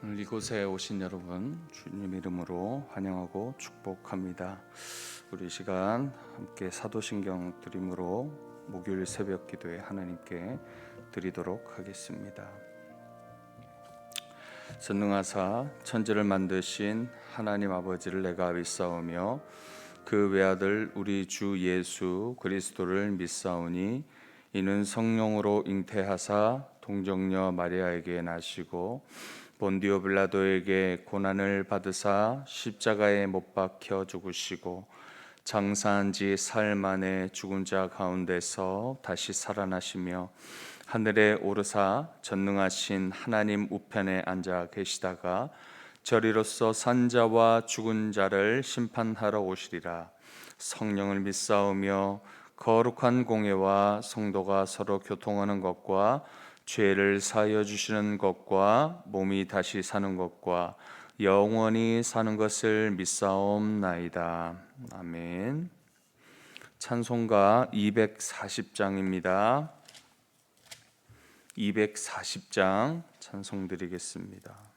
오늘 이곳에 오신 여러분 주님 이름으로 환영하고 축복합니다. 우리 시간 함께 사도신경 드림으로 목요일 새벽 기도에 하나님께 드리도록 하겠습니다. 전능하사 천지를 만드신 하나님 아버지를 내가 믿사오며 그 외아들 우리 주 예수 그리스도를 믿사오니 이는 성령으로 잉태하사 동정녀 마리아에게 나시고 본디오 빌라도에게 고난을 받으사 십자가에 못 박혀 죽으시고 장사한 지 사흘 만에 죽은 자 가운데서 다시 살아나시며 하늘에 오르사 전능하신 하나님 우편에 앉아 계시다가 저리로서 산 자와 죽은 자를 심판하러 오시리라. 성령을 믿사오며 거룩한 공예와 성도가 서로 교통하는 것과 죄를 사하여 주시는 것과 몸이 다시 사는 것과 영원히 사는 것을 믿사옵나이다. 아멘. 찬송가 240장입니다. 240장 찬송 드리겠습니다.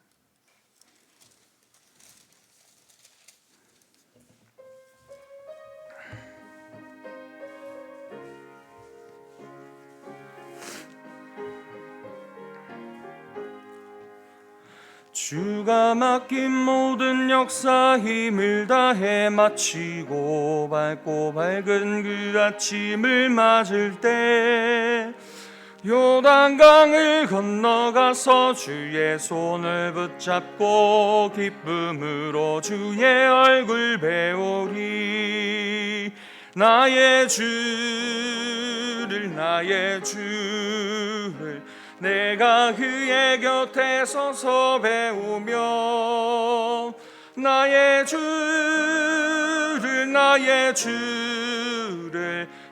주가 맡긴 모든 역사 힘을 다해 마치고 밝고 밝은 그 아침을 맞을 때 요단강을 건너가서 주의 손을 붙잡고 기쁨으로 주의 얼굴 배우리. 나의 주를 내가 그의 곁에 서서 배우며 나의 주를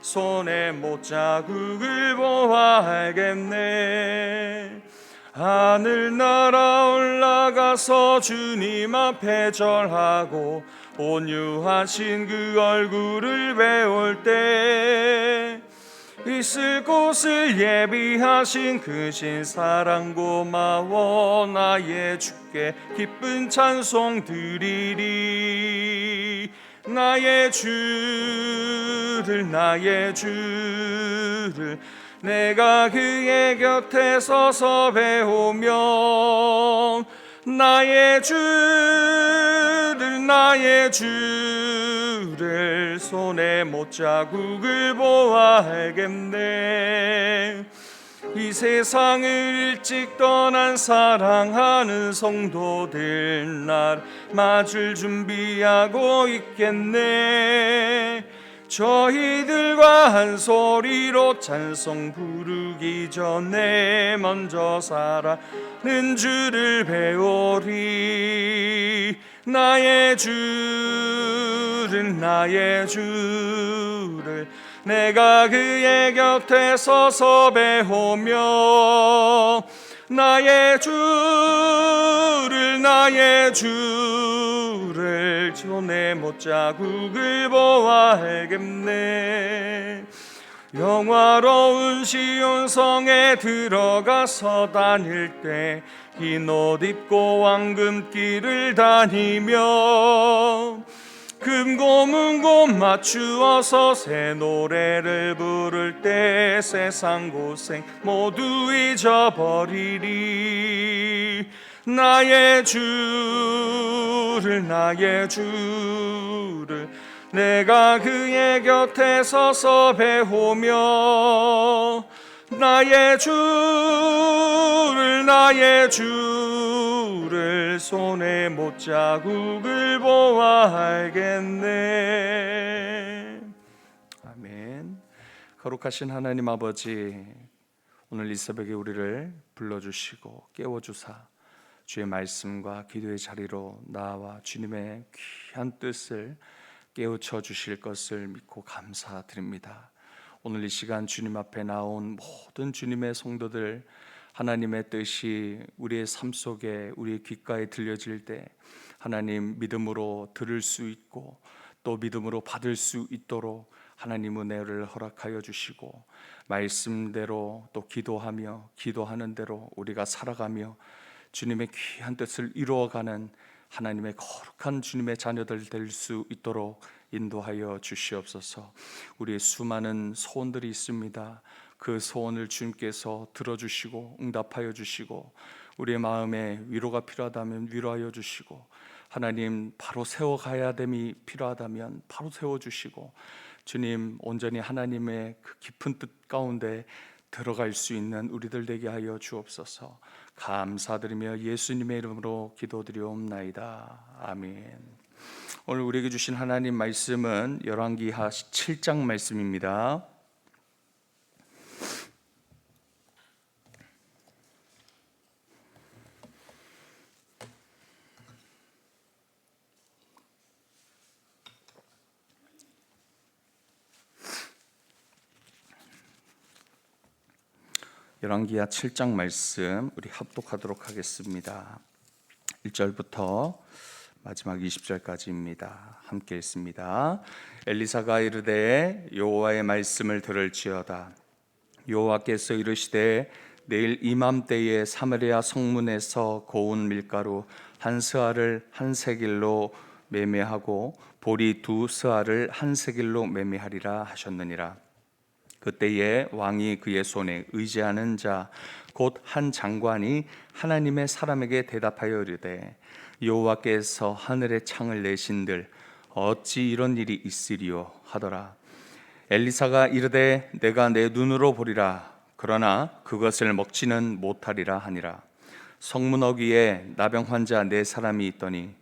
손에 못자국을 보아 알겠네. 하늘 날아 올라가서 주님 앞에 절하고 온유하신 그 얼굴을 배울 때 있을 곳을 예비하신 그 신사랑 고마워 나의 주께 기쁜 찬송 드리리. 나의 주를 내가 그의 곁에 서서 배우며 나의 주를 손에 못자국을 보아 알겠네. 이 세상을 일찍 떠난 사랑하는 성도들 날 맞을 준비하고 있겠네. 저희들과 한 소리로 찬송 부르기 전에 먼저 살아는 주를 배우리. 나의 주를 내가 그의 곁에 서서 배우며 나의 주를 손에 못자국을 보아 알겠네. 영화로운 시온성에 들어가서 다닐 때 흰 옷 입고 황금길을 다니며 금고문고 맞추어서 새 노래를 부를 때 세상 고생 모두 잊어버리리. 나의 주를 내가 그의 곁에 서서 배우며 나의 주를 손에 못자국을 보아 알겠네. 아멘. 거룩하신 하나님 아버지, 오늘 이 새벽에 우리를 불러주시고 깨워주사 주의 말씀과 기도의 자리로 나와 주님의 귀한 뜻을 깨우쳐 주실 것을 믿고 감사드립니다. 오늘 이 시간 주님 앞에 나온 모든 주님의 성도들, 하나님의 뜻이 우리의 삶 속에 우리의 귓가에 들려질 때 하나님 믿음으로 들을 수 있고 또 믿음으로 받을 수 있도록 하나님 은혜를 허락하여 주시고 말씀대로 또 기도하며 기도하는 대로 우리가 살아가며 주님의 귀한 뜻을 이루어가는 하나님의 거룩한 주님의 자녀들 될 수 있도록 인도하여 주시옵소서. 우리의 수많은 소원들이 있습니다. 그 소원을 주님께서 들어주시고 응답하여 주시고, 우리의 마음에 위로가 필요하다면 위로하여 주시고, 하나님 바로 세워가야 됨이 필요하다면 바로 세워주시고, 주님 온전히 하나님의 그 깊은 뜻 가운데 들어갈 수 있는 우리들 되게 하여 주옵소서. 감사드리며 예수님의 이름으로 기도드리옵나이다. 아멘. 오늘 우리에게 주신 하나님 말씀은 열왕기하 7장 말씀입니다. 열왕기하 7장 말씀 우리 합독하도록 하겠습니다. 1절부터 마지막 20절까지입니다. 함께 읽습니다. 엘리사가 이르되 여호와의 말씀을 들을지어다. 여호와께서 이르시되 내일 이맘때에 사마리아 성문에서 고운 밀가루 한 스아를 한 세겔로 매매하고 보리 두 스아를 한 세겔로 매매하리라 하셨느니라. 그때에 왕이 그의 손에 의지하는 자 곧 한 장관이 하나님의 사람에게 대답하여 이르되 여호와께서 하늘의 창을 내신들 어찌 이런 일이 있으리요 하더라. 엘리사가 이르되 내가 내 눈으로 보리라. 그러나 그것을 먹지는 못하리라 하니라. 성문 어귀에 나병 환자 네 사람이 있더니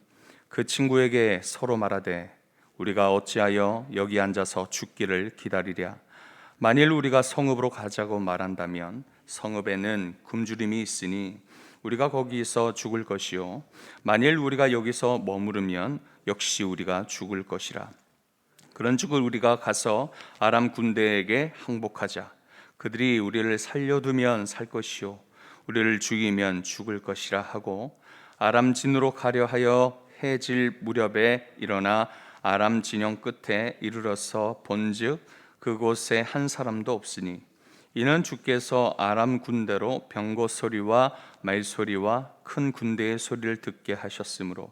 그 친구에게 서로 말하되 우리가 어찌하여 여기 앉아서 죽기를 기다리랴. 만일 우리가 성읍으로 가자고 말한다면 성읍에는 굶주림이 있으니 우리가 거기서 죽을 것이요 만일 우리가 여기서 머무르면 역시 우리가 죽을 것이라. 그런즉 우리가 가서 아람 군대에게 항복하자. 그들이 우리를 살려두면 살 것이요 우리를 죽이면 죽을 것이라 하고 아람 진으로 가려 하여 해질 무렵에 일어나 아람 진영 끝에 이르러서 본즉 그곳에 한 사람도 없으니 이는 주께서 아람 군대로 병거 소리와 말소리와 큰 군대의 소리를 듣게 하셨으므로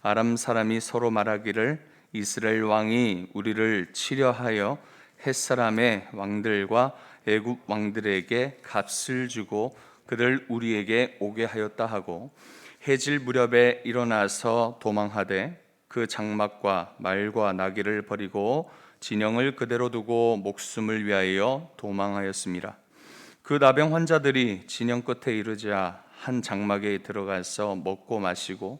아람 사람이 서로 말하기를 이스라엘 왕이 우리를 치려하여 헷사람의 왕들과 애굽 왕들에게 값을 주고 그들 우리에게 오게 하였다 하고 해질 무렵에 일어나서 도망하되 그 장막과 말과 나귀를 버리고 진영을 그대로 두고 목숨을 위하여 도망하였습니다. 그 나병 환자들이 진영 끝에 이르자 한 장막에 들어가서 먹고 마시고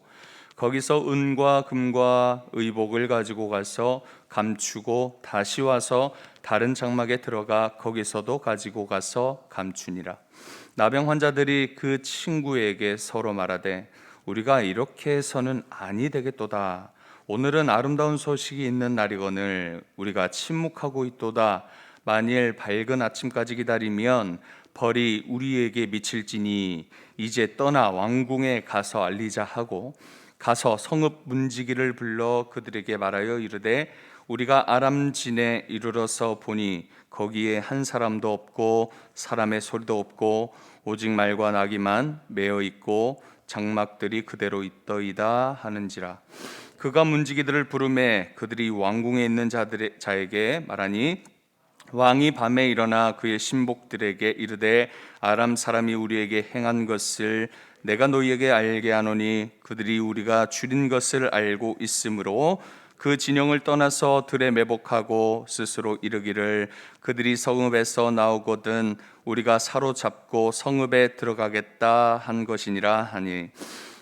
거기서 은과 금과 의복을 가지고 가서 감추고 다시 와서 다른 장막에 들어가 거기서도 가지고 가서 감추니라. 나병 환자들이 그 친구에게 서로 말하되 우리가 이렇게 해서는 아니 되겠도다. 오늘은 아름다운 소식이 있는 날이거늘 우리가 침묵하고 있도다. 만일 밝은 아침까지 기다리면 벌이 우리에게 미칠지니 이제 떠나 왕궁에 가서 알리자 하고 가서 성읍 문지기를 불러 그들에게 말하여 이르되 우리가 아람 진에 이르러서 보니 거기에 한 사람도 없고 사람의 소리도 없고 오직 말과 나귀만 매어 있고 장막들이 그대로 있더이다 하는지라. 그가 문지기들을 부르매 그들이 왕궁에 있는 자에게 말하니 왕이 밤에 일어나 그의 신복들에게 이르되 아람 사람이 우리에게 행한 것을 내가 너희에게 알게 하노니 그들이 우리가 줄인 것을 알고 있으므로 그 진영을 떠나서 들에 매복하고 스스로 이르기를 그들이 성읍에서 나오거든 우리가 사로잡고 성읍에 들어가겠다 한 것이니라 하니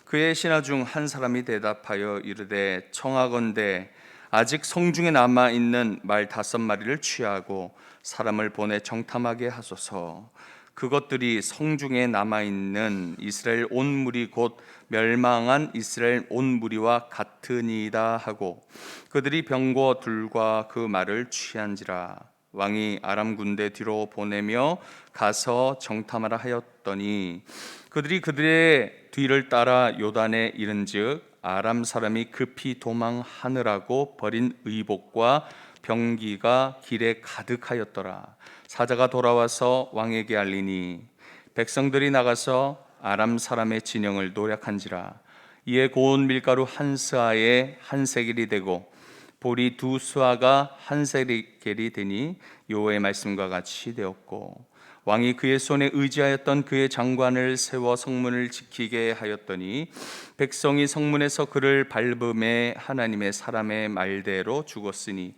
그의 신하 중 한 사람이 대답하여 이르되 청하건대 아직 성중에 남아있는 말 5마리를 취하고 사람을 보내 정탐하게 하소서. 그것들이 성중에 남아있는 이스라엘 온 무리 곧 멸망한 이스라엘 온 무리와 같으니이다 하고 그들이 병거 둘과 그 말을 취한지라. 왕이 아람 군대 뒤로 보내며 가서 정탐하라 하였더니 그들이 그들의 뒤를 따라 요단에 이른즉 아람 사람이 급히 도망하느라고 버린 의복과 병기가 길에 가득하였더라. 사자가 돌아와서 왕에게 알리니 백성들이 나가서 아람 사람의 진영을 노략한지라. 이에 고운 밀가루 한 스아에 한 세겔이 되고 보리 두 스아가 한 세겔이 되니 여호와의 말씀과 같이 되었고, 왕이 그의 손에 의지하였던 그의 장관을 세워 성문을 지키게 하였더니 백성이 성문에서 그를 밟음에 하나님의 사람의 말대로 죽었으니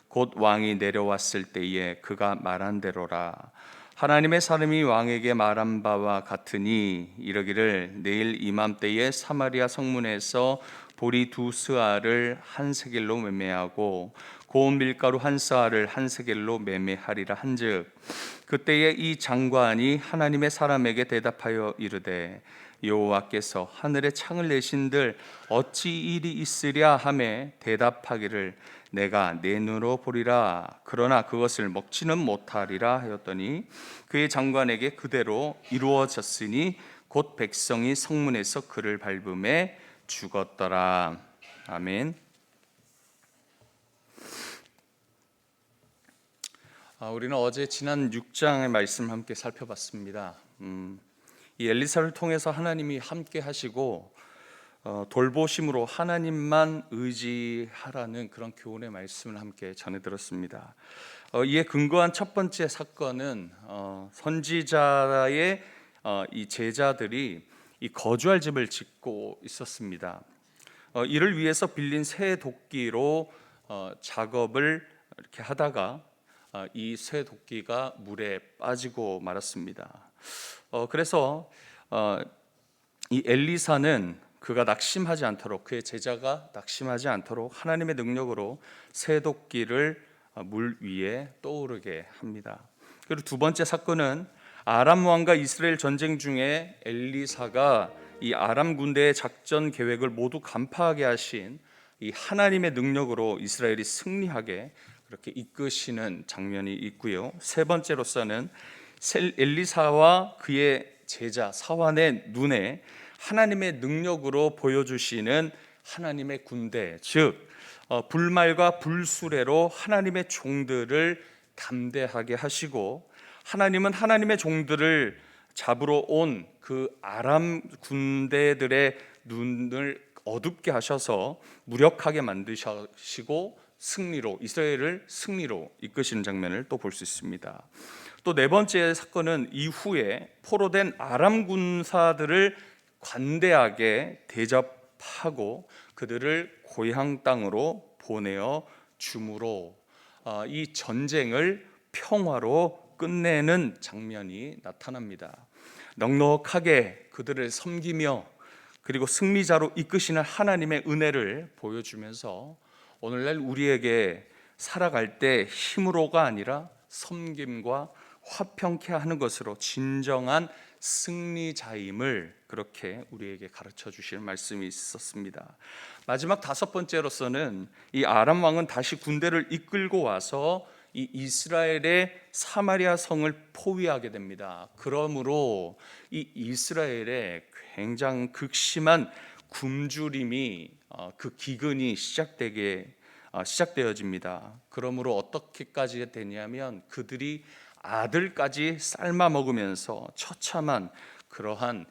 곧 왕이 내려왔을 때에 그가 말한 대로라. 하나님의 사람이 왕에게 말한 바와 같으니 이르기를 내일 이맘때에 사마리아 성문에서 보리 두 스아를 한 세겔로 매매하고 고운 밀가루 한 스아를 한 세겔로 매매하리라 한즉, 그때에 이 장관이 하나님의 사람에게 대답하여 이르되 여호와께서 하늘에 창을 내신들 어찌 일이 있으랴 하매 대답하기를 내가 내 눈으로 보리라 그러나 그것을 먹지는 못하리라 하였더니 그의 장관에게 그대로 이루어졌으니 곧 백성이 성문에서 그를 밟음에 죽었더라. 아멘. 우리는 어제 지난 6장의 말씀을 함께 살펴봤습니다. 이 엘리사를 통해서 하나님이 함께 하시고 돌보심으로 하나님만 의지하라는 그런 교훈의 말씀을 함께 전해 들었습니다. 이에 근거한 첫 번째 사건은 선지자의 이 제자들이 이 거주할 집을 짓고 있었습니다. 이를 위해서 빌린 새 도끼로 작업을 이렇게 하다가 이 새 도끼가 물에 빠지고 말았습니다. 그래서 이 엘리사는 그가 낙심하지 않도록, 그의 제자가 낙심하지 않도록 하나님의 능력으로 새 도끼를 물 위에 떠오르게 합니다. 그리고 두 번째 사건은 아람 왕과 이스라엘 전쟁 중에 엘리사가 이 아람 군대의 작전 계획을 모두 간파하게 하신 이 하나님의 능력으로 이스라엘이 승리하게 그렇게 이끄시는 장면이 있고요. 세 번째로서는 엘리사와 그의 제자 사환의 눈에 하나님의 능력으로 보여주시는 하나님의 군대, 즉 불말과 불수레로 하나님의 종들을 담대하게 하시고, 하나님은 하나님의 종들을 잡으러 온 그 아람 군대들의 눈을 어둡게 하셔서 무력하게 만드시고 승리로, 이스라엘을 승리로 이끄시는 장면을 또 볼 수 있습니다. 또 네 번째 사건은 이후에 포로된 아람 군사들을 관대하게 대접하고 그들을 고향 땅으로 보내어 줌으로 이 전쟁을 평화로 끝내는 장면이 나타납니다. 넉넉하게 그들을 섬기며 그리고 승리자로 이끄시는 하나님의 은혜를 보여주면서 오늘날 우리에게 살아갈 때 힘으로가 아니라 섬김과 화평케 하는 것으로 진정한 승리자임을 그렇게 우리에게 가르쳐 주실 말씀이 있었습니다. 마지막 다섯 번째로서는 이 아람 왕은 다시 군대를 이끌고 와서 이 이스라엘의 사마리아 성을 포위하게 됩니다. 그러므로 이 이스라엘의 굉장히 극심한 굶주림이 그 기근이 시작되어집니다. 그러므로 어떻게까지 되냐면 그들이 아들까지 삶아 먹으면서 처참한 그러한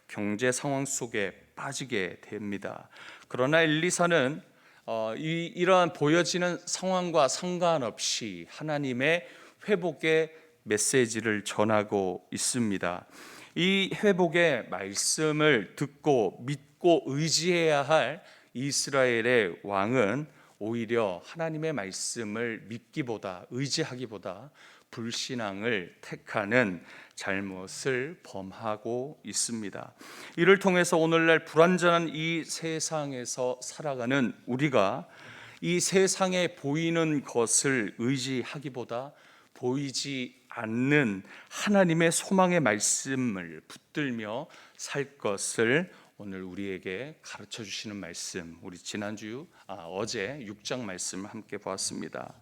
경제 상황 속에 빠지게 됩니다. 그러나 엘리사는 이러한 보여지는 상황과 상관없이 하나님의 회복의 메시지를 전하고 있습니다. 이 회복의 말씀을 듣고 믿고 의지해야 할 이스라엘의 왕은 오히려 하나님의 말씀을 믿기보다, 의지하기보다 불신앙을 택하는 잘못을 범하고 있습니다. 이를 통해서 오늘날 불완전한 이 세상에서 살아가는 우리가 이 세상에 보이는 것을 의지하기보다 보이지 않는 하나님의 소망의 말씀을 붙들며 살 것을 오늘 우리에게 가르쳐 주시는 말씀, 우리 어제 6장 말씀을 함께 보았습니다.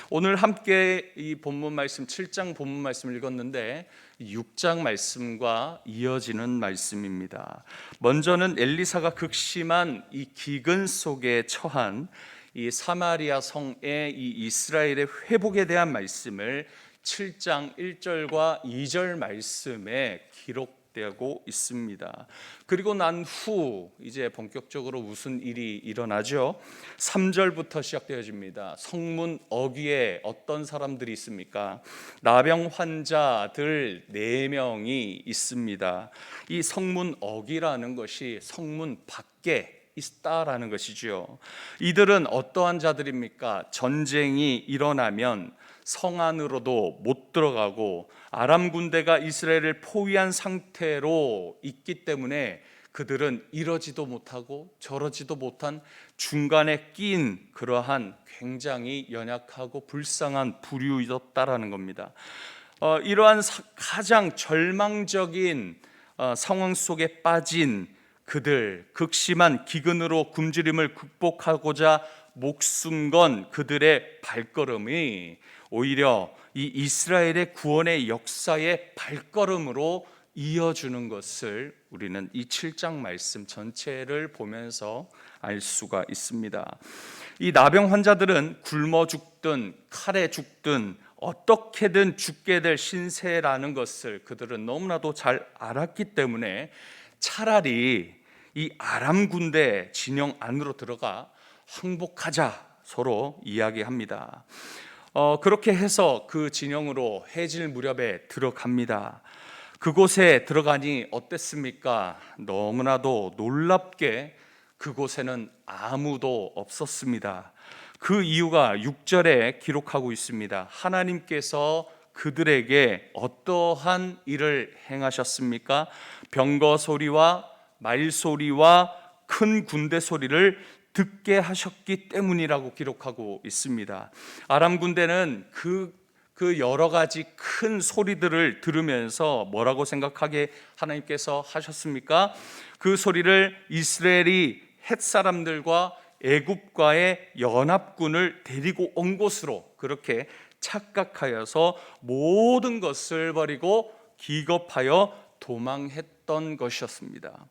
오늘 함께 이 본문 말씀 7장 본문 말씀을 읽었는데 6장 말씀과 이어지는 말씀입니다. 먼저는 엘리사가 극심한 이 기근 속에 처한 이 사마리아 성의 이 이스라엘의 회복에 대한 말씀을 7장 1절과 2절 말씀에 시작되고 있습니다. 그리고 난 후 이제 본격적으로 무슨 일이 일어나죠? 3절부터 시작되어집니다. 성문 어귀에 어떤 사람들이 있습니까? 나병 환자들 4명이 있습니다. 이 성문 어귀라는 것이 성문 밖에 있다라는 것이죠. 이들은 어떠한 자들입니까? 전쟁이 일어나면 성 안으로도 못 들어가고 아람 군대가 이스라엘을 포위한 상태로 있기 때문에 그들은 이러지도 못하고 저러지도 못한 중간에 낀 그러한 굉장히 연약하고 불쌍한 부류였다라는 겁니다. 이러한 가장 절망적인 상황 속에 빠진 그들, 극심한 기근으로 굶주림을 극복하고자 목숨 건 그들의 발걸음이 오히려 이 이스라엘의 구원의 역사의 발걸음으로 이어주는 것을 우리는 이 7장 말씀 전체를 보면서 알 수가 있습니다. 이 나병 환자들은 굶어 죽든 칼에 죽든 어떻게든 죽게 될 신세라는 것을 그들은 너무나도 잘 알았기 때문에 차라리 이 아람 군대 진영 안으로 들어가 항복하자 서로 이야기합니다. 그렇게 해서 그 진영으로 해질 무렵에 들어갑니다. 그곳에 들어가니 어땠습니까? 너무나도 놀랍게 그곳에는 아무도 없었습니다. 그 이유가 6절에 기록하고 있습니다. 하나님께서 그들에게 어떠한 일을 행하셨습니까? 병거 소리와 말 소리와 큰 군대 소리를 듣게 하셨기 때문이라고 기록하고 있습니다. 아람 군대는 그 여러 가지 큰 소리들을 들으면서 뭐라고 생각하게 하나님께서 하셨습니까? 그 소리를 이스라엘이 헷 사람들과 애굽과의 연합군을 데리고 온 곳으로 그렇게 착각하여서 모든 것을 버리고 기겁하여 도망했던 것이었습니다.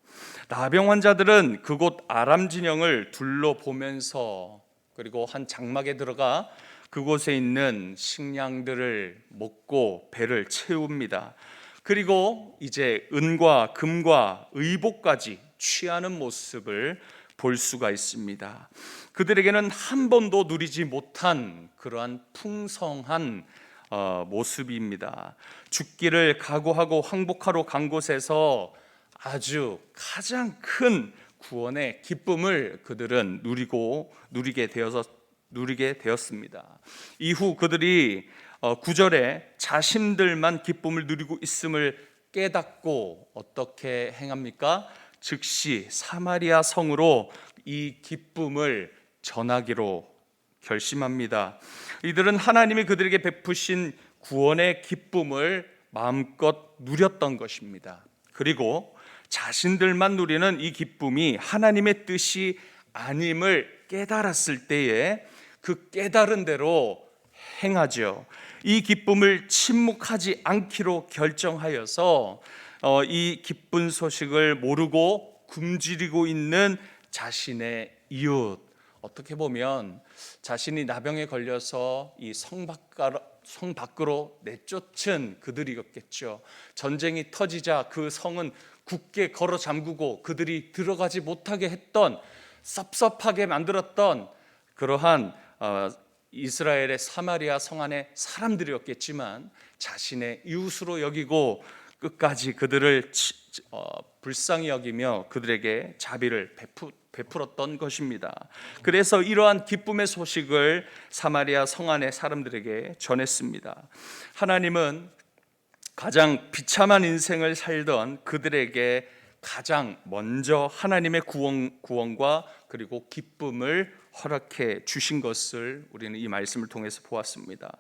나병 환자들은 그곳 아람 진영을 둘러보면서 그리고 한 장막에 들어가 그곳에 있는 식량들을 먹고 배를 채웁니다. 그리고 이제 은과 금과 의복까지 취하는 모습을 볼 수가 있습니다. 그들에게는 한 번도 누리지 못한 그러한 풍성한 모습입니다. 죽기를 각오하고 항복하러 간 곳에서 아주 가장 큰 구원의 기쁨을 그들은 누리게 되었습니다. 이후 그들이 9절에 자신들만 기쁨을 누리고 있음을 깨닫고 어떻게 행합니까? 즉시 사마리아 성으로 이 기쁨을 전하기로 결심합니다. 이들은 하나님이 그들에게 베푸신 구원의 기쁨을 마음껏 누렸던 것입니다. 그리고 자신들만 누리는 이 기쁨이 하나님의 뜻이 아님을 깨달았을 때에 그 깨달은 대로 행하죠. 이 기쁨을 침묵하지 않기로 결정하여서 이 기쁜 소식을 모르고 굶주리고 있는 자신의 이웃, 어떻게 보면 자신이 나병에 걸려서 이 성 밖으로 내쫓은 그들이었겠죠. 전쟁이 터지자 그 성은 굳게 걸어 잠그고 그들이 들어가지 못하게 했던, 섭섭하게 만들었던 그러한 이스라엘의 사마리아 성 안의 사람들이었겠지만 자신의 이웃으로 여기고 끝까지 그들을 불쌍히 여기며 그들에게 자비를 베풀었던 것입니다. 그래서 이러한 기쁨의 소식을 사마리아 성 안의 사람들에게 전했습니다. 하나님은 가장 비참한 인생을 살던 그들에게 가장 먼저 하나님의 구원과 그리고 기쁨을 허락해 주신 것을 우리는 이 말씀을 통해서 보았습니다.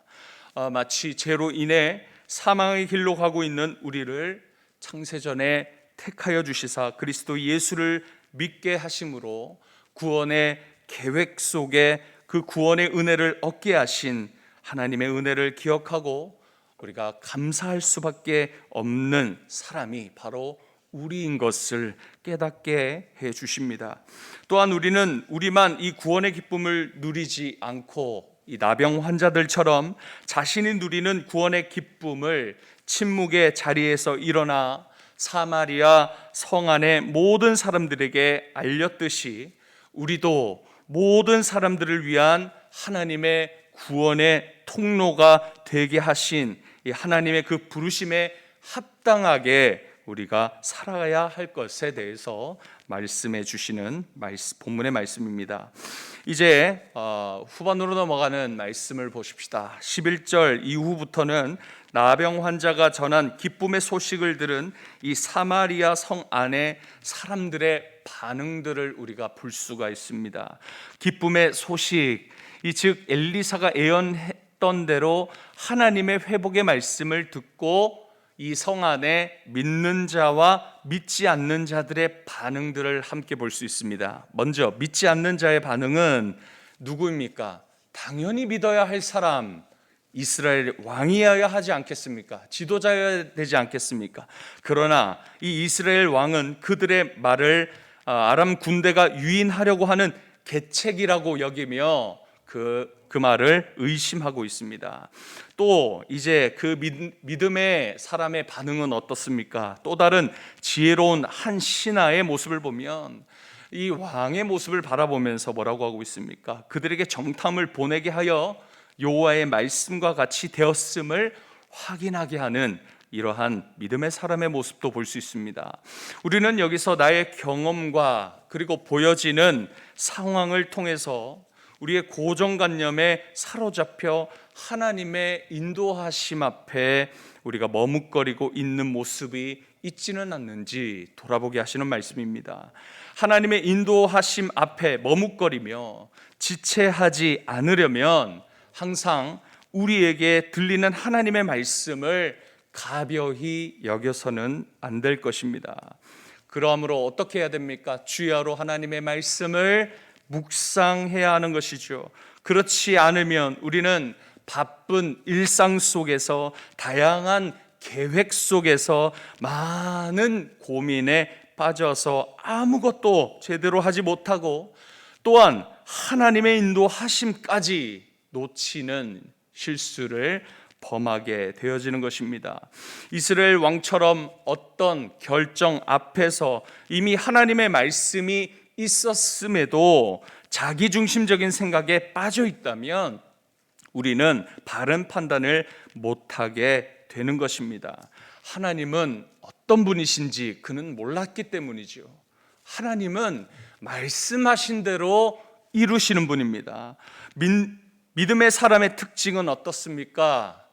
마치 죄로 인해 사망의 길로 가고 있는 우리를 창세전에 택하여 주시사 그리스도 예수를 믿게 하심으로 구원의 계획 속에 그 구원의 은혜를 얻게 하신 하나님의 은혜를 기억하고 우리가 감사할 수밖에 없는 사람이 바로 우리인 것을 깨닫게 해 주십니다. 또한 우리는 우리만 이 구원의 기쁨을 누리지 않고 이 나병 환자들처럼 자신이 누리는 구원의 기쁨을 침묵의 자리에서 일어나 사마리아 성 안의 모든 사람들에게 알렸듯이 우리도 모든 사람들을 위한 하나님의 구원의 통로가 되게 하신 이 하나님의 그 부르심에 합당하게 우리가 살아가야 할 것에 대해서 말씀해 주시는 본문의 말씀입니다. 이제 후반으로 넘어가는 말씀을 보십시다. 11절 이후부터는 나병 환자가 전한 기쁨의 소식을 들은 이 사마리아 성 안의 사람들의 반응들을 우리가 볼 수가 있습니다. 기쁨의 소식, 즉 엘리사가 예언했던 대로 하나님의 회복의 말씀을 듣고 이 성 안에 믿는 자와 믿지 않는 자들의 반응들을 함께 볼 수 있습니다. 먼저 믿지 않는 자의 반응은 누구입니까? 당연히 믿어야 할 사람, 이스라엘 왕이어야 하지 않겠습니까? 지도자여야 되지 않겠습니까? 그러나 이 이스라엘 왕은 그들의 말을 아람 군대가 유인하려고 하는 계책이라고 여기며 그 말을 의심하고 있습니다. 또 이제 그 믿음의 사람의 반응은 어떻습니까? 또 다른 지혜로운 한 신하의 모습을 보면 이 왕의 모습을 바라보면서 뭐라고 하고 있습니까? 그들에게 정탐을 보내게 하여 여호와의 말씀과 같이 되었음을 확인하게 하는 이러한 믿음의 사람의 모습도 볼 수 있습니다. 우리는 여기서 나의 경험과 그리고 보여지는 상황을 통해서 우리의 고정관념에 사로잡혀 하나님의 인도하심 앞에 우리가 머뭇거리고 있는 모습이 있지는 않는지 돌아보게 하시는 말씀입니다. 하나님의 인도하심 앞에 머뭇거리며 지체하지 않으려면 항상 우리에게 들리는 하나님의 말씀을 가벼이 여겨서는 안 될 것입니다. 그러므로 어떻게 해야 됩니까? 주야로 하나님의 말씀을 묵상해야 하는 것이죠. 그렇지 않으면 우리는 바쁜 일상 속에서 다양한 계획 속에서 많은 고민에 빠져서 아무것도 제대로 하지 못하고 또한 하나님의 인도하심까지 놓치는 실수를 범하게 되어지는 것입니다. 이스라엘 왕처럼 어떤 결정 앞에서 이미 하나님의 말씀이 있었음에도 자기중심적인 생각에 빠져 있다면 우리는 바른 판단을 못하게 되는 것입니다. 하나님은 어떤 분이신지 그는 몰랐기 때문이죠. 하나님은 말씀하신 대로 이루시는 분입니다. 믿음의 사람의 특징은 어떻습니까?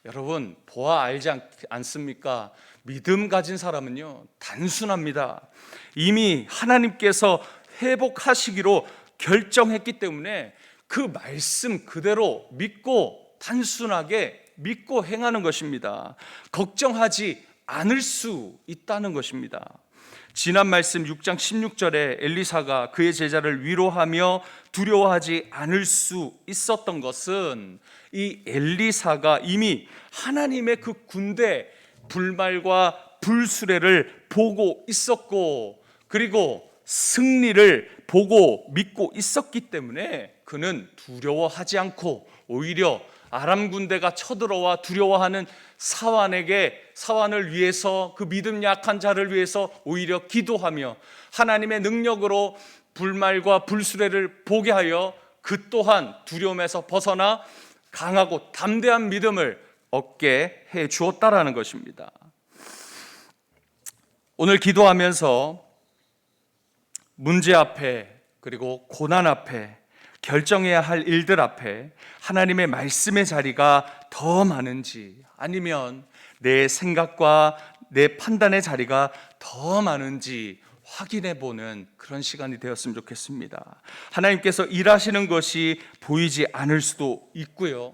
여러분 보아 알지 않습니까? 믿음 가진 사람은요 단순합니다. 이미 하나님께서 회복하시기로 결정했기 때문에 그 말씀 그대로 믿고 단순하게 믿고 행하는 것입니다. 걱정하지 않을 수 있다는 것입니다. 지난 말씀 6장 16절에 엘리사가 그의 제자를 위로하며 두려워하지 않을 수 있었던 것은 이 엘리사가 이미 하나님의 그 군대 불말과 불수레를 보고 있었고 그리고 승리를 보고 믿고 있었기 때문에 그는 두려워하지 않고 오히려 아람 군대가 쳐들어와 두려워하는 사환을 위해서 그 믿음 약한 자를 위해서 오히려 기도하며 하나님의 능력으로 불말과 불수레를 보게 하여 그 또한 두려움에서 벗어나 강하고 담대한 믿음을 얻게 해 주었다라는 것입니다. 오늘 기도하면서 문제 앞에 그리고 고난 앞에 결정해야 할 일들 앞에 하나님의 말씀의 자리가 더 많은지 아니면 내 생각과 내 판단의 자리가 더 많은지 확인해 보는 그런 시간이 되었으면 좋겠습니다. 하나님께서 일하시는 것이 보이지 않을 수도 있고요.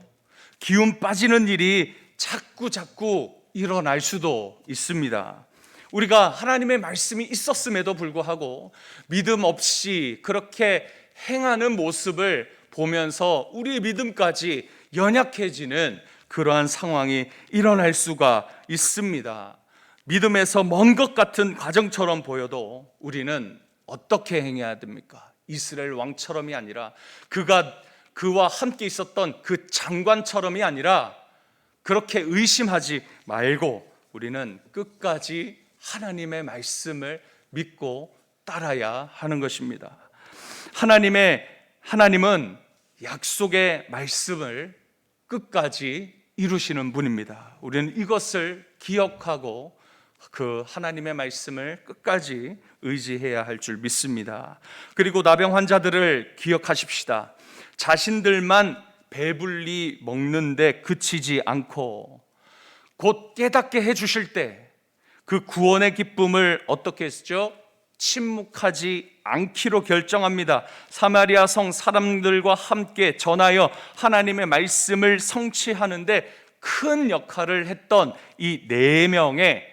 기운 빠지는 일이 자꾸 일어날 수도 있습니다. 우리가 하나님의 말씀이 있었음에도 불구하고 믿음 없이 그렇게 행하는 모습을 보면서 우리의 믿음까지 연약해지는 그러한 상황이 일어날 수가 있습니다. 믿음에서 먼 것 같은 과정처럼 보여도 우리는 어떻게 행해야 됩니까? 이스라엘 왕처럼이 아니라 그와 함께 있었던 그 장관처럼이 아니라 그렇게 의심하지 말고 우리는 끝까지 하나님의 말씀을 믿고 따라야 하는 것입니다. 하나님은 약속의 말씀을 끝까지 이루시는 분입니다. 우리는 이것을 기억하고 그 하나님의 말씀을 끝까지 의지해야 할 줄 믿습니다. 그리고 나병 환자들을 기억하십시다. 자신들만 배불리 먹는데 그치지 않고 곧 깨닫게 해주실 때 그 구원의 기쁨을 어떻게 했죠? 침묵하지 않기로 결정합니다. 사마리아 성 사람들과 함께 전하여 하나님의 말씀을 성취하는데 큰 역할을 했던 이 4명의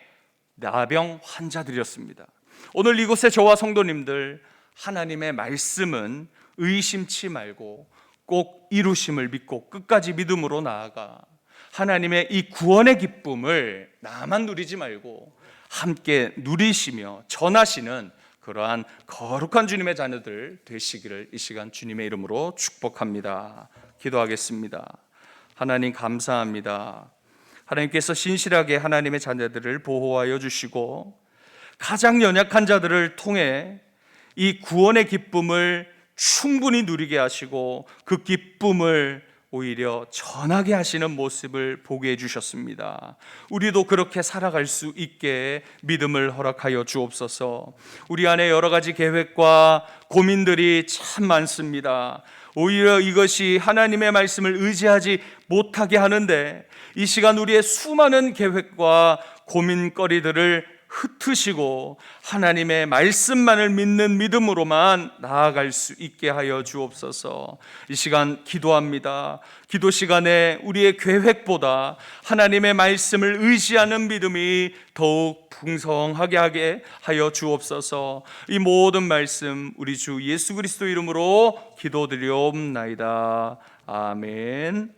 나병 환자들이었습니다. 오늘 이곳에 저와 성도님들, 하나님의 말씀은 의심치 말고 꼭 이루심을 믿고 끝까지 믿음으로 나아가 하나님의 이 구원의 기쁨을 나만 누리지 말고 함께 누리시며 전하시는 그러한 거룩한 주님의 자녀들 되시기를 이 시간 주님의 이름으로 축복합니다. 기도하겠습니다. 하나님 감사합니다. 하나님께서 신실하게 하나님의 자녀들을 보호하여 주시고 가장 연약한 자들을 통해 이 구원의 기쁨을 충분히 누리게 하시고 그 기쁨을 오히려 전하게 하시는 모습을 보게 해주셨습니다. 우리도 그렇게 살아갈 수 있게 믿음을 허락하여 주옵소서. 우리 안에 여러 가지 계획과 고민들이 참 많습니다. 오히려 이것이 하나님의 말씀을 의지하지 못하게 하는데 이 시간 우리의 수많은 계획과 고민거리들을 흩으시고 하나님의 말씀만을 믿는 믿음으로만 나아갈 수 있게 하여 주옵소서. 이 시간 기도합니다. 기도 시간에 우리의 계획보다 하나님의 말씀을 의지하는 믿음이 더욱 풍성하게 하게 하여 주옵소서. 이 모든 말씀 우리 주 예수 그리스도 이름으로 기도드리옵나이다. 아멘.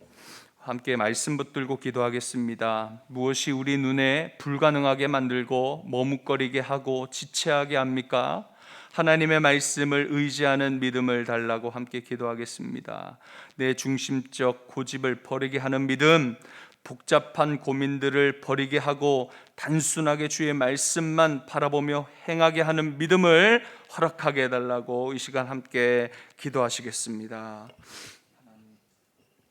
함께 말씀 붙들고 기도하겠습니다. 무엇이 우리 눈에 불가능하게 만들고 머뭇거리게 하고 지체하게 합니까? 하나님의 말씀을 의지하는 믿음을 달라고 함께 기도하겠습니다. 내 중심적 고집을 버리게 하는 믿음, 복잡한 고민들을 버리게 하고 단순하게 주의 말씀만 바라보며 행하게 하는 믿음을 허락하게 해달라고 이 시간 함께 기도하시겠습니다.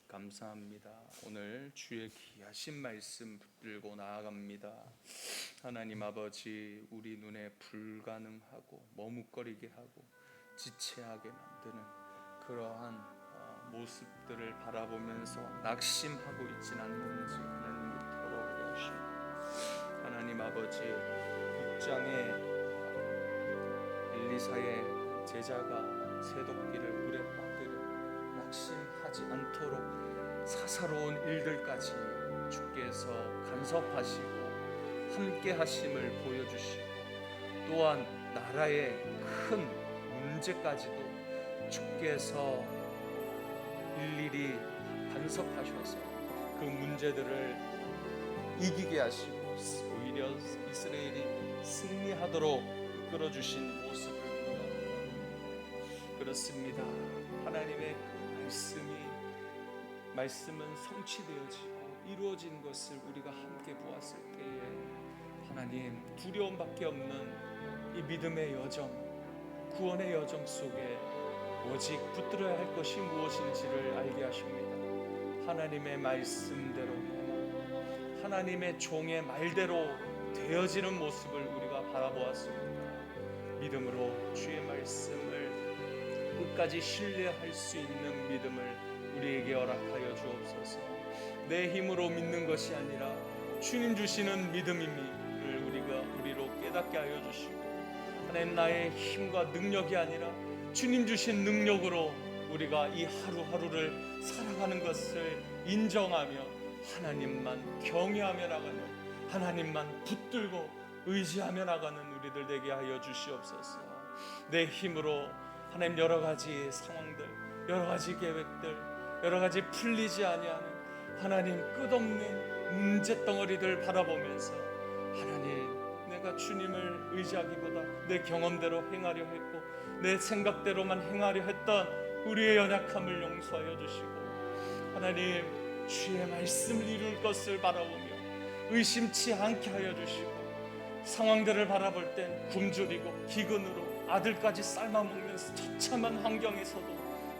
감사합니다. 오늘 주의 귀하신 말씀 붙들고 나아갑니다. 하나님 아버지, 우리 눈에 불가능하고 머뭇거리게 하고 지체하게 만드는 그러한 모습들을 바라보면서 낙심하고 있진 않는지 하나님을 돌아오게 하시고, 하나님 아버지, 6장에 엘리사의 제자가 새도끼를 물에 빠뜨려 낙심하지 않도록 사사로운 일들까지 주께서 간섭하시고 함께 하심을 보여주시고, 또한 나라의 큰 문제까지도 주께서 일일이 간섭하셔서 그 문제들을 이기게 하시고 오히려 이스라엘이 승리하도록 이끌어주신 모습을 보여 그렇습니다. 하나님의 그 말씀은 성취되어지고 이루어진 것을 우리가 함께 보았을 때에 하나님, 두려움밖에 없는 이 믿음의 여정, 구원의 여정 속에 오직 붙들어야 할 것이 무엇인지를 알게 하십니다. 하나님의 말씀대로 행하고 하나님의 종의 말대로 되어지는 모습을 우리가 바라보았습니다. 믿음으로 주의 말씀을 끝까지 신뢰할 수 있는 믿음을 우리에게 허락하여 주옵소서. 내 힘으로 믿는 것이 아니라 주님 주시는 믿음임을 우리로 깨닫게 하여 주시고, 하나님, 나의 힘과 능력이 아니라 주님 주신 능력으로 우리가 이 하루하루를 살아가는 것을 인정하며 하나님만 경외하며 나가는, 하나님만 붙들고 의지하며 나가는 우리들 되게 하여 주시옵소서. 내 힘으로 하나님, 여러 가지 상황들, 여러 가지 계획들, 여러 가지 풀리지 아니하는 하나님 끝없는 문제덩어리들 바라보면서 하나님, 내가 주님을 의지하기보다 내 경험대로 행하려 했고 내 생각대로만 행하려 했던 우리의 연약함을 용서하여 주시고, 하나님, 주의 말씀을 이룰 것을 바라보며 의심치 않게 하여 주시고 상황들을 바라볼 땐 굶주리고 기근으로 아들까지 삶아먹는 처참한 환경에서도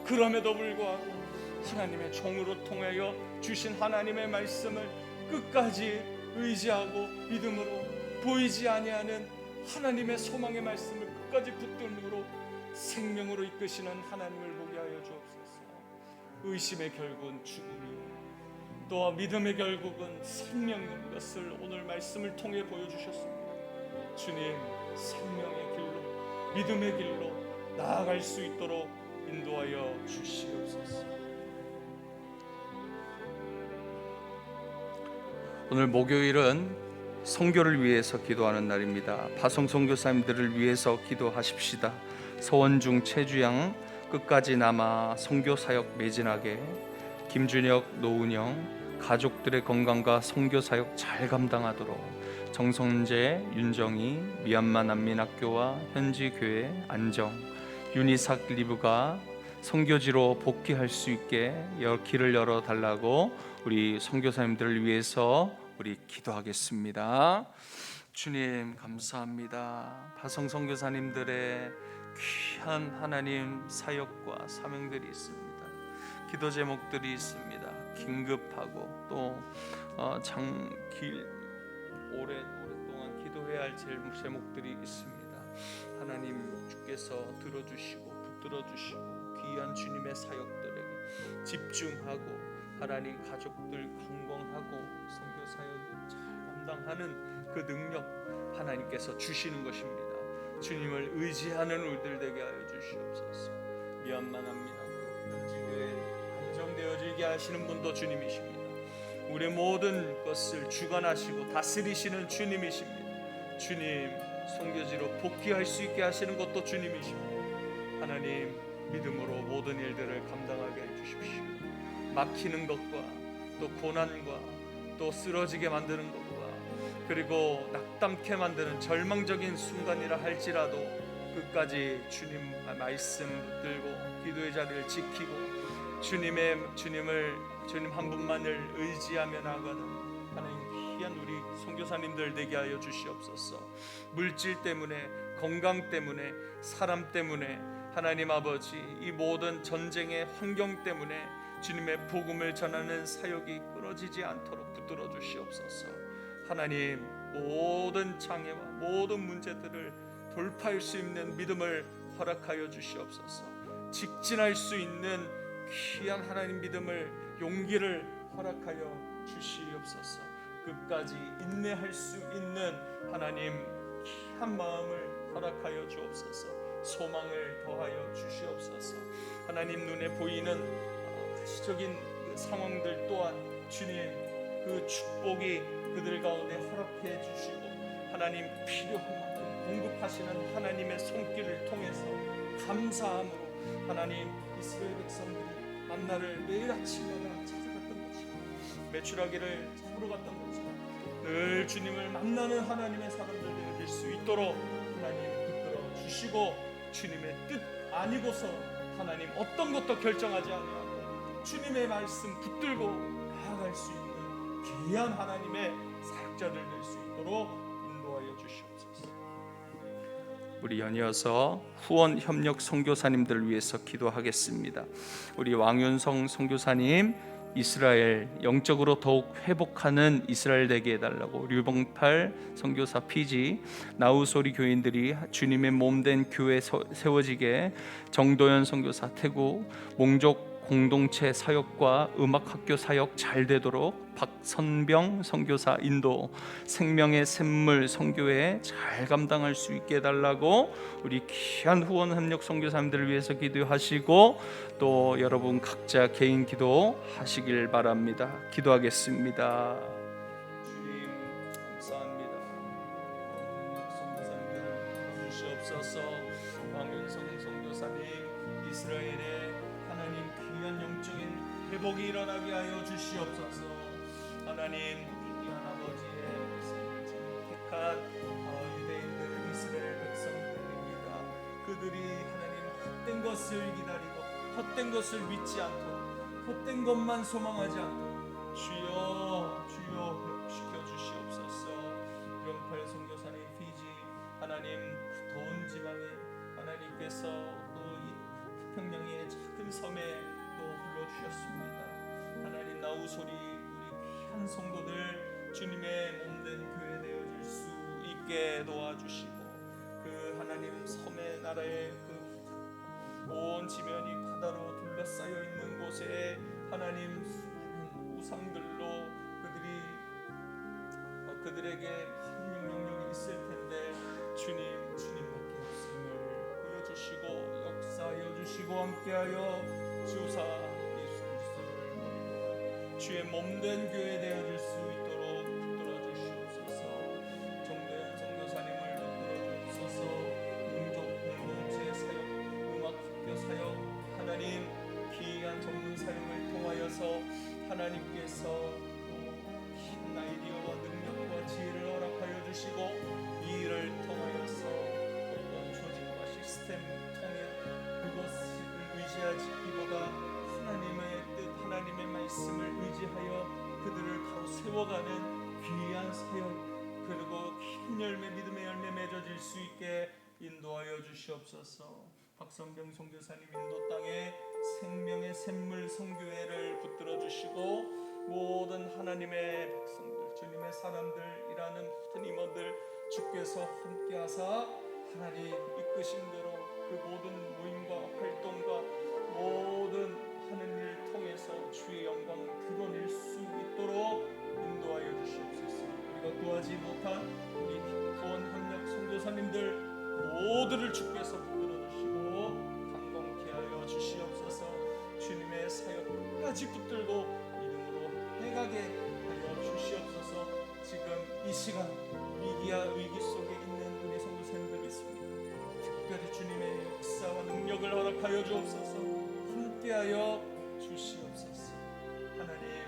그럼에도 불구하고 하나님의 종으로 통하여 주신 하나님의 말씀을 끝까지 의지하고 믿음으로 보이지 아니하는 하나님의 소망의 말씀을 끝까지 붙들므로 생명으로 이끄시는 하나님을 보게 하여 주옵소서. 의심의 결국은 죽음이요 또 믿음의 결국은 생명인 것을 오늘 말씀을 통해 보여주셨습니다. 주님, 생명의 길로 믿음의 길로 나아갈 수 있도록 인도하여 주시옵소서. 오늘 목요일은 선교를 위해서 기도하는 날입니다. 파송 선교사님들을 위해서 기도하십시다. 서원중, 최주양 끝까지 남아 선교 사역 매진하게, 김준혁, 노은영 가족들의 건강과 선교 사역 잘 감당하도록, 정성재, 윤정희 미얀마 난민학교와 현지 교회 안정, 윤이삭 리브가 선교지로 복귀할 수 있게 길을 열어 달라고 우리 선교사님들을 위해서 우리 기도하겠습니다. 주님 감사합니다. 파송 선교사님들의 귀한 하나님 사역과 사명들이 있습니다. 기도 제목들이 있습니다. 긴급하고 또 오랫동안 기도해야 할 제목들이 있습니다. 하나님 주께서 들어주시고 붙들어주시고 귀한 주님의 사역들에게 집중하고 하나님 가족들 건강하고 선교 사역 잘 감당하는 그 능력 하나님께서 주시는 것입니다. 주님을 의지하는 우리들 되게 하여 주시옵소서. 미얀마 난민학교 현지교회 안정되어지게 하시는 분도 주님이십니다. 우리의 모든 것을 주관하시고 다스리시는 주님이십니다. 주님, 선교지로 복귀할 수 있게 하시는 것도 주님이십니다. 하나님, 믿음으로 모든 일들을 감당하게 해주십시오. 막히는 것과 또 고난과 또 쓰러지게 만드는 것과 그리고 낙담케 만드는 절망적인 순간이라 할지라도 끝까지 주님 말씀 붙들고 기도의 자리를 지키고 주님 한 분만을 의지하며 나아가는 하나님 귀한 우리 선교사님들 되게 하여 주시옵소서. 물질 때문에, 건강 때문에, 사람 때문에, 하나님 아버지 이 모든 전쟁의 환경 때문에 주님의 복음을 전하는 사역이 끊어지지 않도록 붙들어 주시옵소서. 하나님, 모든 장애와 모든 문제들을 돌파할 수 있는 믿음을 허락하여 주시옵소서. 직진할 수 있는 귀한 하나님 믿음을, 용기를 허락하여 주시옵소서. 끝까지 인내할 수 있는 하나님 귀한 마음을 허락하여 주옵소서. 소망을 더하여 주시옵소서. 하나님 눈에 보이는 가시적인 상황들 또한 주님 그 축복이 그들 가운데 허락해 주시고 하나님 필요한 만큼 공급하시는 하나님의 손길을 통해서 감사함으로 하나님 이스라엘 백성들이 만나를 매일 아침마다 찾아갔던 것처럼 메추라기를 잡으러 갔던 것처럼 늘 주님을 만나는 하나님의 사람들 될 수 있도록 하나님 붙들어 주시고 주님의 뜻 아니고서 하나님 어떤 것도 결정하지 아니하고 주님의 말씀 붙들고 나아갈 수 있는 귀한 하나님의 사역자들 될 수 있도록 인도하여 주시옵소서. 우리 연이어서 후원 협력 선교사님들을 위해서 기도하겠습니다. 우리 왕윤성 선교사님 이스라엘 영적으로 더욱 회복하는 이스라엘 되게 해달라고, 류봉팔 선교사 피지, 나우소리 교인들이 주님의 몸된 교회 세워지게, 정도현 선교사 태국 몽족 공동체 사역과 음악학교 사역 잘 되도록, 박선병 선교사 인도 생명의 샘물 선교회 잘 감당할 수 있게 해달라고 우리 귀한 후원 협력 선교사님들을 위해서 기도하시고 또 여러분 각자 개인 기도 하시길 바랍니다. 기도하겠습니다. 주님 감사합니다. 선교사님들 주시옵소서. 왕윤성 선교사님 이스라엘의 하나님 귀한 영적인 회복이 일어나게 하여 주시옵소서. 하나님 귀한 아버지의 택한 유대인들 이스라엘 백성들입니다. 그들이 하나님 헛된 것을 기다리고 헛된 것을 믿지 않도록 헛된 것만 소망하지 않도록 주여 주여 회복시켜 주시옵소서. 영팔 선교사님 있게 도와주시고 그 하나님 섬의 나라의 그 온 지면이 바다로 둘러싸여 있는 곳에 하나님 우상들로 그들에게 명령이 있을 텐데 주님밖에 없음을 보여주시고 역사하여 주시고 함께하여 주사 예수 그리스도를 머리로 주의 몸된 교회 되어질 수 있도록 붙들어 주시옵소서. 정대현 선교사님을 붙들어 주소서. 민족 공동체 사역, 음악 학교 사역, 하나님 귀한 전문 사역을 통하여서 하나님께서 아이디어와 능력과 지혜를 허락하여 주시고 이 일을 통하여서 어떤 조직과 시스템 통해 그것을 의지하기보다 하나님의 뜻, 하나님의 말씀을 의지하여 그들을 바로 세워가는 귀한 사역, 그리고 큰 열매, 믿음의 열매 맺어질 수 있게 인도하여 주시옵소서. 박성병 선교사님 인도 땅에 생명의 샘물 선교회를 붙들어 주시고 모든 하나님의 백성들, 주님의 사람들이라는 모든 임원들 주께서 함께하사 하나님 이끄신 대로 그 모든 모임과 활동과 모든 하는 일을 통해서 주의 영광을 드러낼 수 있도록 인도하여 주시옵소서. 우리가 구하지 못한 우리 구원협력 선교사님들 모두를 주께서 붙들어 주시고 강건케 하여 주시옵소서. 주님의 사역 끝까지 붙들고 해가게 하여 주시옵소서. 지금 이 시간 위기 속에 있는 우리 선교사님들 있습니다. 특별히 주님의 역사와 능력을 허락하여 주옵소서. 함께하여 주시옵소서. 하나님